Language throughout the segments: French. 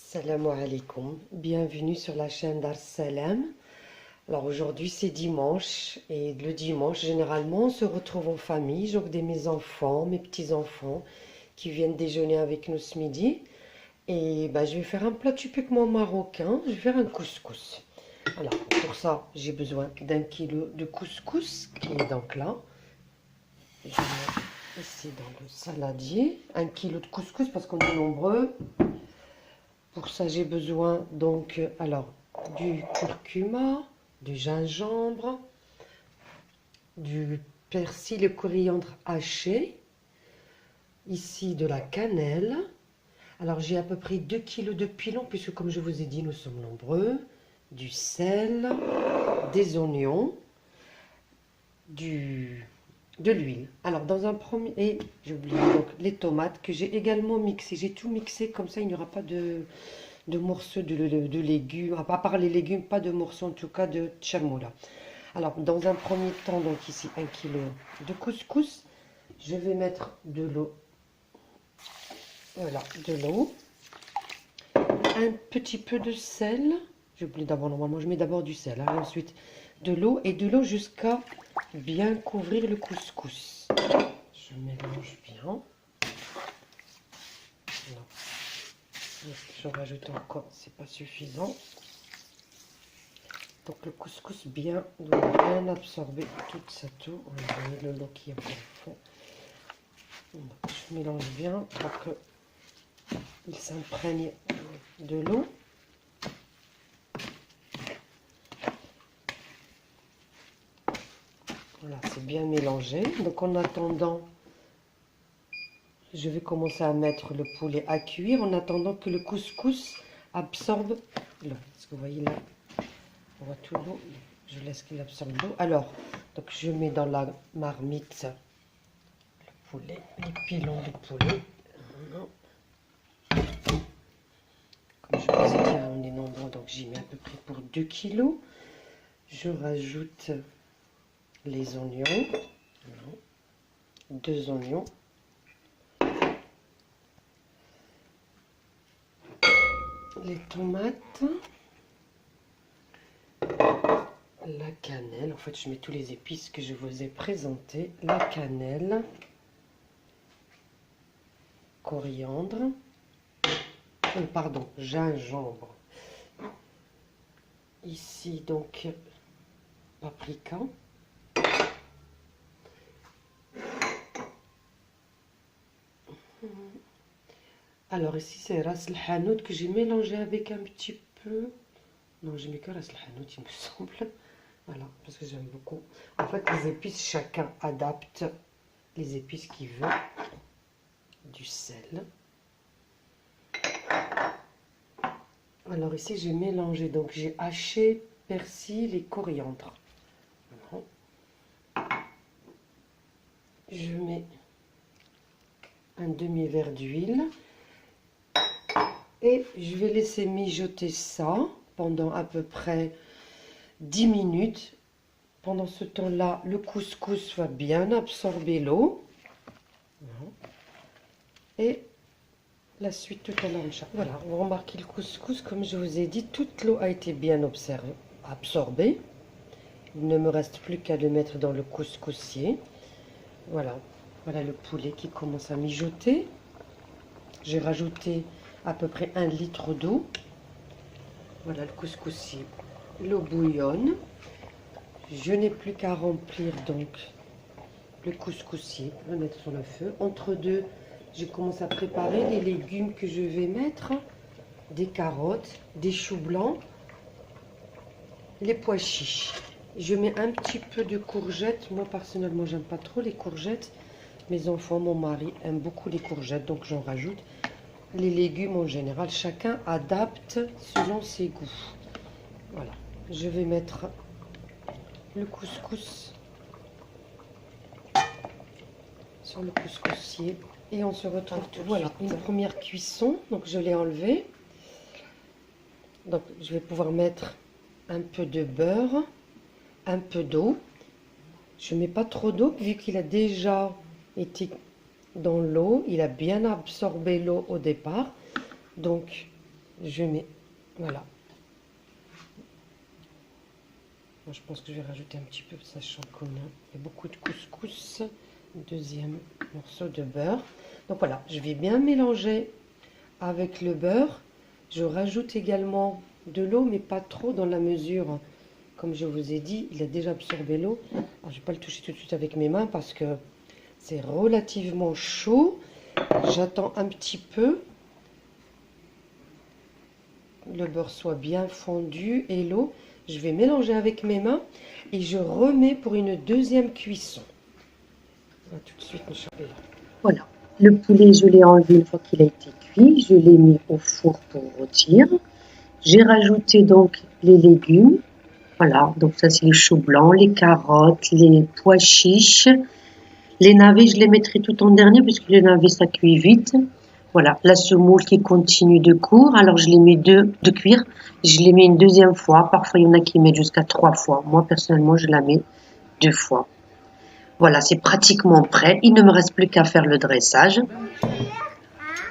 Salam alaikum, bienvenue sur la chaîne d'Arsalam. Alors aujourd'hui c'est dimanche et le dimanche généralement on se retrouve en famille. J'ai mes enfants, mes petits-enfants qui viennent déjeuner avec nous ce midi. Et je vais faire un plat typiquement marocain, je vais faire un couscous. Alors pour ça j'ai besoin d'1 kilo de couscous qui est donc là. Je vais mettre ici dans le saladier, 1 kilo de couscous parce qu'on est nombreux. Pour ça, j'ai besoin donc du curcuma, du gingembre, du persil et coriandre haché, ici de la cannelle. Alors j'ai à peu près 2 kilos de pilon puisque comme je vous ai dit, nous sommes nombreux, du sel, des oignons, de l'huile. Alors dans un premier, et j'ai oublié donc les tomates que j'ai également mixées. J'ai tout mixé comme ça, il n'y aura pas de morceaux de légumes, à part les légumes, pas de morceaux en tout cas de tchamoula. Alors dans un premier temps, donc ici 1 kilo de couscous, je vais mettre de l'eau, voilà, de l'eau, un petit peu de sel, j'oublie d'abord, normalement je mets d'abord du sel, hein, ensuite de l'eau et de l'eau jusqu'à bien couvrir le couscous. Je mélange bien. Je rajoute encore, c'est pas suffisant. Donc le couscous doit bien absorber toute cette eau. On va mettre le lot qui est au fond. Je mélange bien pour que il s'imprègne de l'eau. Voilà, c'est bien mélangé. Donc en attendant, je vais commencer à mettre le poulet à cuire en attendant que le couscous absorbe l'eau. Est-ce que vous voyez là, on voit tout l'eau. Je laisse qu'il absorbe l'eau. Alors, donc je mets dans la marmite le poulet, les pilons de poulet. Comme je vous ai dit, on est nombreux, donc j'y mets à peu près pour 2 kilos. Je rajoute les oignons, 2 oignons. Les tomates, la cannelle, en fait je mets tous les épices que je vous ai présentés, la cannelle, coriandre, pardon, gingembre, ici donc paprika, alors ici c'est ras el hanout que j'ai mélangé avec un petit peu, non j'ai mis que ras el hanout il me semble, voilà, parce que j'aime beaucoup. En fait les épices, chacun adapte les épices qu'il veut, du sel. Alors ici j'ai mélangé, donc j'ai haché persil et coriandre. Voilà. Je mets un demi-verre d'huile et je vais laisser mijoter ça pendant à peu près 10 minutes. Pendant ce temps-là, le couscous va bien absorber l'eau. Et la suite tout à l'heure, voilà, vous remarquez le couscous, comme je vous ai dit, toute l'eau a été bien absorbée. Il ne me reste plus qu'à le mettre dans le couscoussier. Voilà, voilà le poulet qui commence à mijoter. J'ai rajouté à peu près 1 litre d'eau. Voilà le couscoussier, l'eau bouillonne. Je n'ai plus qu'à remplir donc le couscoussier, le mettre sur le feu. Entre deux, je commence à préparer les légumes que je vais mettre, des carottes, des choux blancs, les pois chiches. Je mets un petit peu de courgettes. Moi personnellement, j'aime pas trop les courgettes. Mes enfants, mon mari aiment beaucoup les courgettes, donc j'en rajoute. Les légumes en général, chacun adapte selon ses goûts. Voilà, je vais mettre le couscous sur le couscoussier et on se retrouve tout. Voilà, une première cuisson, donc je l'ai enlevé. Donc je vais pouvoir mettre un peu de beurre, un peu d'eau. Je ne mets pas trop d'eau vu qu'il a déjà été dans l'eau, il a bien absorbé l'eau au départ. Donc je mets, voilà. Moi, je pense que je vais rajouter un petit peu, sachant qu'on a beaucoup de couscous. Deuxième morceau de beurre. Donc voilà, je vais bien mélanger avec le beurre. Je rajoute également de l'eau, mais pas trop dans la mesure, comme je vous ai dit, il a déjà absorbé l'eau. Alors, je ne vais pas le toucher tout de suite avec mes mains parce que c'est relativement chaud. J'attends un petit peu. Le beurre soit bien fondu et l'eau. Je vais mélanger avec mes mains et je remets pour une deuxième cuisson. À tout de suite, Inch'Allah. Voilà, le poulet, je l'ai enlevé une fois qu'il a été cuit. Je l'ai mis au four pour rôtir. J'ai rajouté donc les légumes. Voilà, donc ça c'est les choux blancs, les carottes, les pois chiches. Les navets, je les mettrai tout en dernier puisque les navets ça cuit vite. Voilà, la semoule qui continue de cuire. Alors je les mets de cuire. Je les mets une deuxième fois. Parfois il y en a qui mettent jusqu'à 3 fois. Moi personnellement je la mets 2 fois. Voilà, c'est pratiquement prêt. Il ne me reste plus qu'à faire le dressage.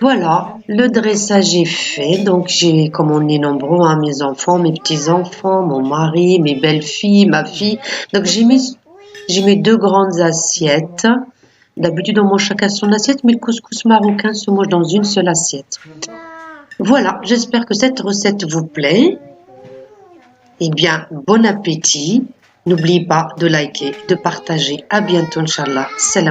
Voilà, le dressage est fait. Donc, j'ai, comme on est nombreux, hein, mes enfants, mes petits-enfants, mon mari, mes belles-filles, ma fille. Donc, j'ai mis 2 grandes assiettes. D'habitude, on mange chacun son assiette, mais le couscous marocain se mange dans une seule assiette. Voilà, j'espère que cette recette vous plaît. Eh bien, bon appétit. N'oubliez pas de liker, de partager. À bientôt, Inch'Allah. Salam.